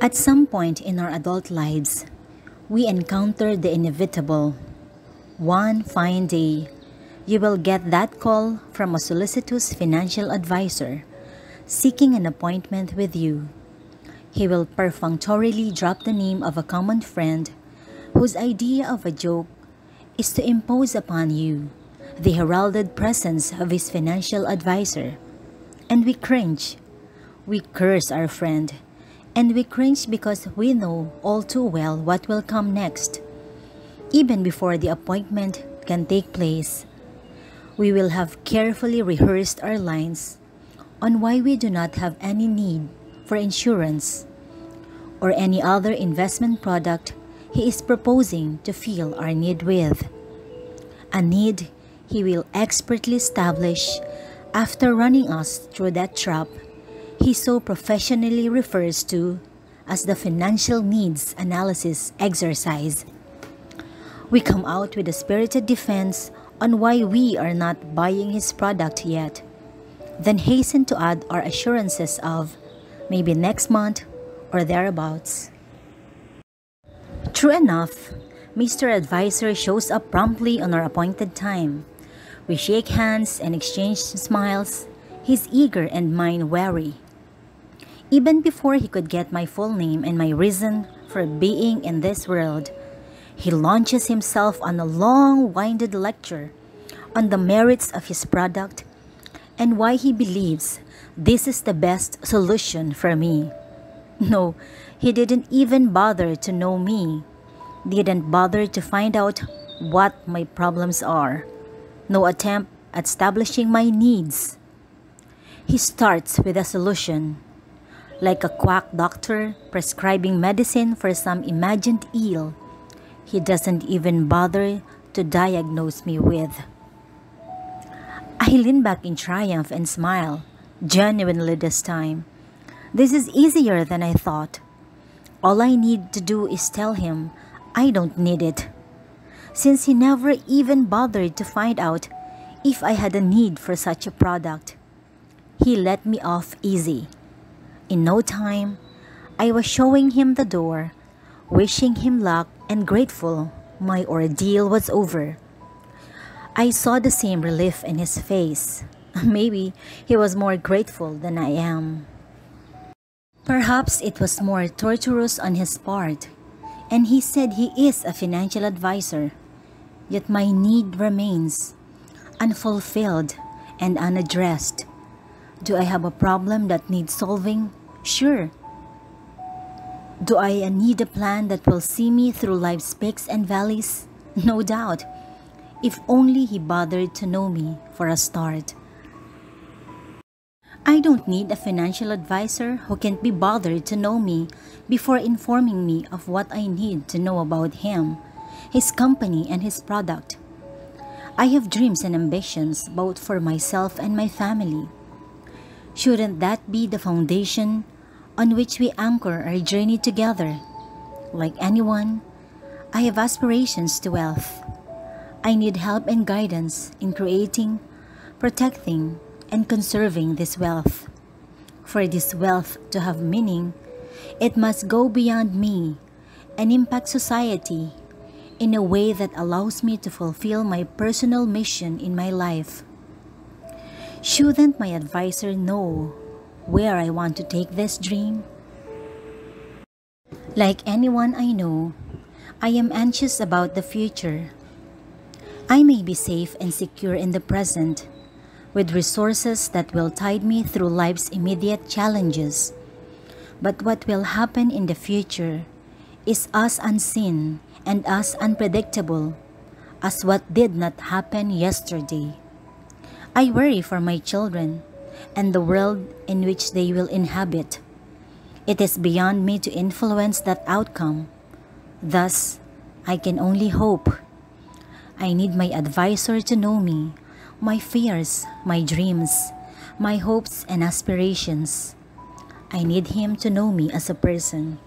At some point in our adult lives, we encounter the inevitable. One fine day, you will get that call from a solicitous financial advisor seeking an appointment with you. He will perfunctorily drop the name of a common friend whose idea of a joke is to impose upon you the heralded presence of his financial advisor. And we cringe. We curse our friend. And we cringe because we know all too well what will come next. Even before the appointment can take place, we will have carefully rehearsed our lines on why we do not have any need for insurance or any other investment product he is proposing to fill our need with. A need he will expertly establish after running us through that trap he so professionally refers to as the financial needs analysis exercise. We come out with a spirited defense on why we are not buying his product yet, then hasten to add our assurances of maybe next month or thereabouts. True enough, Mr. Advisor shows up promptly on our appointed time. We shake hands and exchange smiles, his eager and mine wary. Even before he could get my full name and my reason for being in this world, he launches himself on a long-winded lecture on the merits of his product and why he believes this is the best solution for me. No, he didn't even bother to know me, didn't bother to find out what my problems are. No attempt at establishing my needs. He starts with a solution, like a quack doctor prescribing medicine for some imagined ill he doesn't even bother to diagnose me with. I lean back in triumph and smile, genuinely this time. This is easier than I thought. All I need to do is tell him I don't need it, since he never even bothered to find out if I had a need for such a product. He let me off easy. In no time, I was showing him the door, wishing him luck and grateful my ordeal was over. I saw the same relief in his face. Maybe he was more grateful than I am. Perhaps it was more torturous on his part, and he said he is a financial advisor, yet my need remains unfulfilled and unaddressed. Do I have a problem that needs solving? Sure. Do I need a plan that will see me through life's peaks and valleys? No doubt. If only he bothered to know me for a start. I don't need a financial advisor who can't be bothered to know me before informing me of what I need to know about him, his company, and his product. I have dreams and ambitions both for myself and my family. Shouldn't that be the foundation on which we anchor our journey together? Like anyone, I have aspirations to wealth. I need help and guidance in creating, protecting, and conserving this wealth. For this wealth to have meaning, it must go beyond me and impact society in a way that allows me to fulfill my personal mission in my life. Shouldn't my advisor know where I want to take this dream? Like anyone I know, I am anxious about the future. I may be safe and secure in the present, with resources that will tide me through life's immediate challenges. But what will happen in the future is as unseen and as unpredictable as what did not happen yesterday. I worry for my children and the world in which they will inhabit. It is beyond me to influence that outcome. Thus, I can only hope. I need my advisor to know me, my fears, my dreams, my hopes and aspirations. I need him to know me as a person.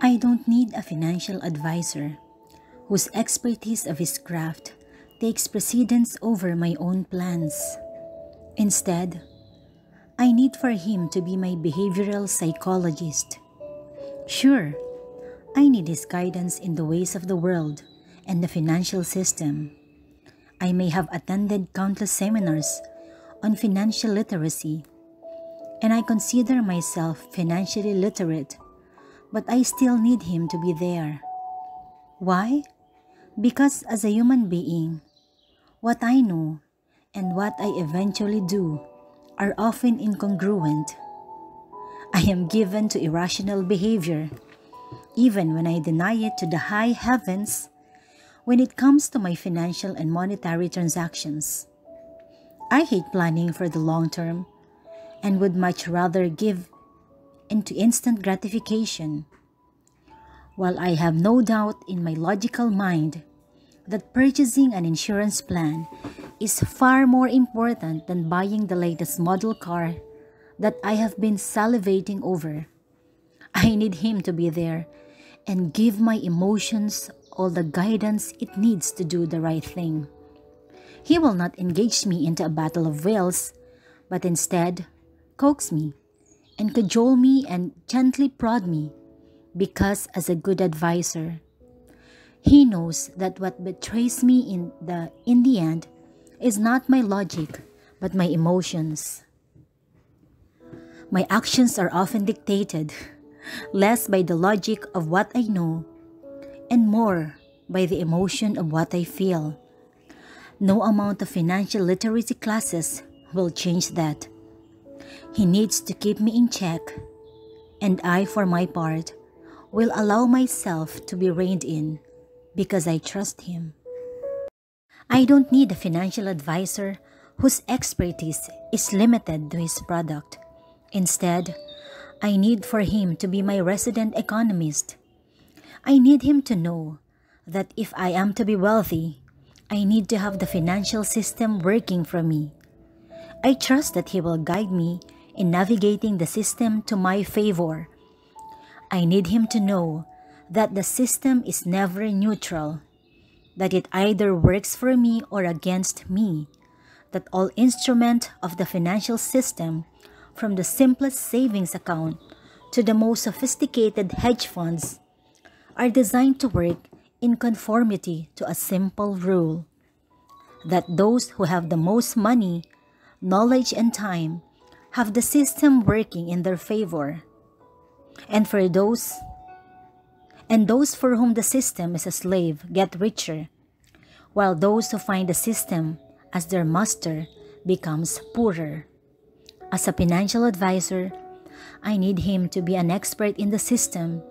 I don't need a financial advisor whose expertise of his craft takes precedence over my own plans. Instead, I need for him to be my behavioral psychologist. Sure, I need his guidance in the ways of the world and the financial system. I may have attended countless seminars on financial literacy, and I consider myself financially literate, but I still need him to be there. Why? Because as a human being, what I know and what I eventually do are often incongruent. I am given to irrational behavior, even when I deny it to the high heavens when it comes to my financial and monetary transactions. I hate planning for the long term and would much rather give into instant gratification. While I have no doubt in my logical mind that purchasing an insurance plan is far more important than buying the latest model car that I have been salivating over, I need him to be there and give my emotions all the guidance it needs to do the right thing. He will not engage me into a battle of wills, but instead coax me and cajole me and gently prod me, because as a good advisor, he knows that what betrays me in the end is not my logic, but my emotions. My actions are often dictated less by the logic of what I know and more by the emotion of what I feel. No amount of financial literacy classes will change that. He needs to keep me in check, and I, for my part, will allow myself to be reined in because I trust him. I don't need a financial advisor whose expertise is limited to his product. Instead, I need for him to be my resident economist. I need him to know that if I am to be wealthy, I need to have the financial system working for me. I trust that he will guide me in navigating the system to my favor. I need him to know that the system is never neutral, that it either works for me or against me, that all instruments of the financial system, from the simplest savings account to the most sophisticated hedge funds, are designed to work in conformity to a simple rule, that those who have the most money, knowledge, and time have the system working in their favor, and those for whom the system is a slave get richer, while those who find the system as their master becomes poorer. As a financial advisor, I need him to be an expert in the system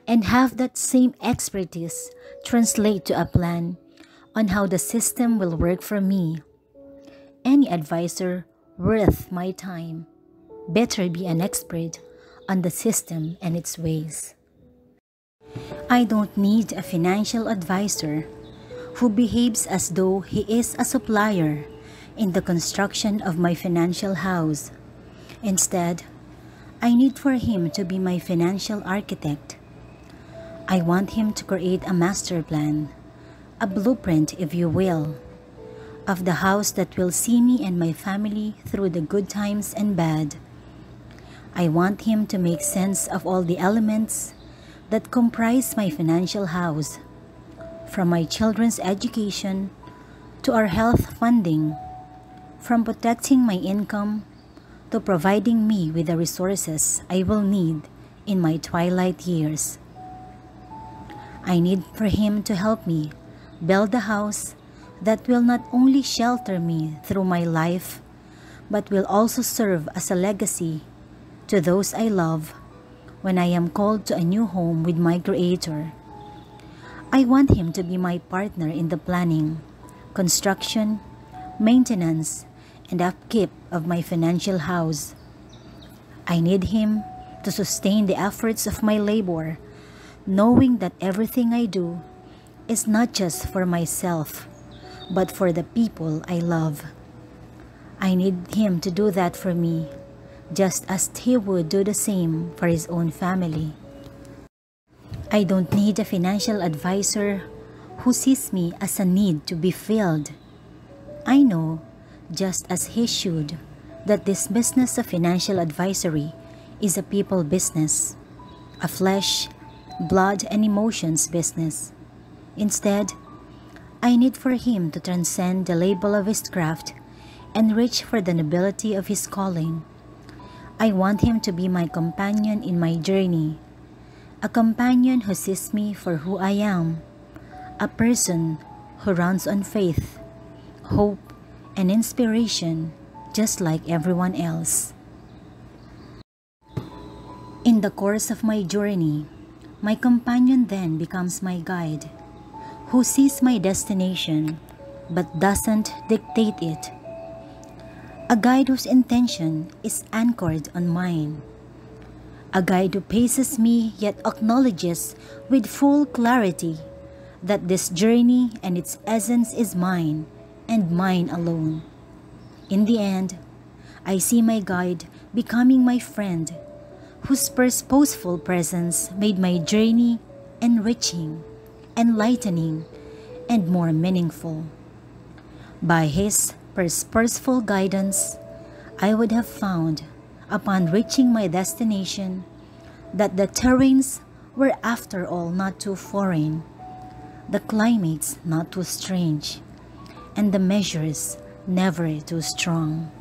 and have that same expertise translate to a plan on how the system will work for me. Any advisor worth my time better be an expert on the system and its ways. I don't need a financial advisor who behaves as though he is a supplier in the construction of my financial house. Instead, I need for him to be my financial architect. I want him to create a master plan, a blueprint, if you will, of the house that will see me and my family through the good times and bad. I want him to make sense of all the elements that comprise my financial house, from my children's education to our health funding, from protecting my income to providing me with the resources I will need in my twilight years. I need for him to help me build a house that will not only shelter me through my life, but will also serve as a legacy to those I love when I am called to a new home with my Creator. I want him to be my partner in the planning, construction, maintenance, and upkeep of my financial house. I need him to sustain the efforts of my labor, knowing that everything I do is not just for myself, but for the people I love. I need him to do that for me, just as he would do the same for his own family. I don't need a financial advisor who sees me as a need to be filled. I know, just as he should, that this business of financial advisory is a people business, a flesh, blood, and emotions business. Instead, I need for him to transcend the label of his craft and reach for the nobility of his calling. I want him to be my companion in my journey, a companion who sees me for who I am, a person who runs on faith, hope, and inspiration just like everyone else. In the course of my journey, my companion then becomes my guide, who sees my destination but doesn't dictate it. A guide whose intention is anchored on mine. A guide who paces me yet acknowledges with full clarity that this journey and its essence is mine and mine alone. In the end, I see my guide becoming my friend, whose purposeful presence made my journey enriching, enlightening, and more meaningful. By his purposeful guidance, I would have found, upon reaching my destination, that the terrains were after all not too foreign, the climates not too strange, and the measures never too strong.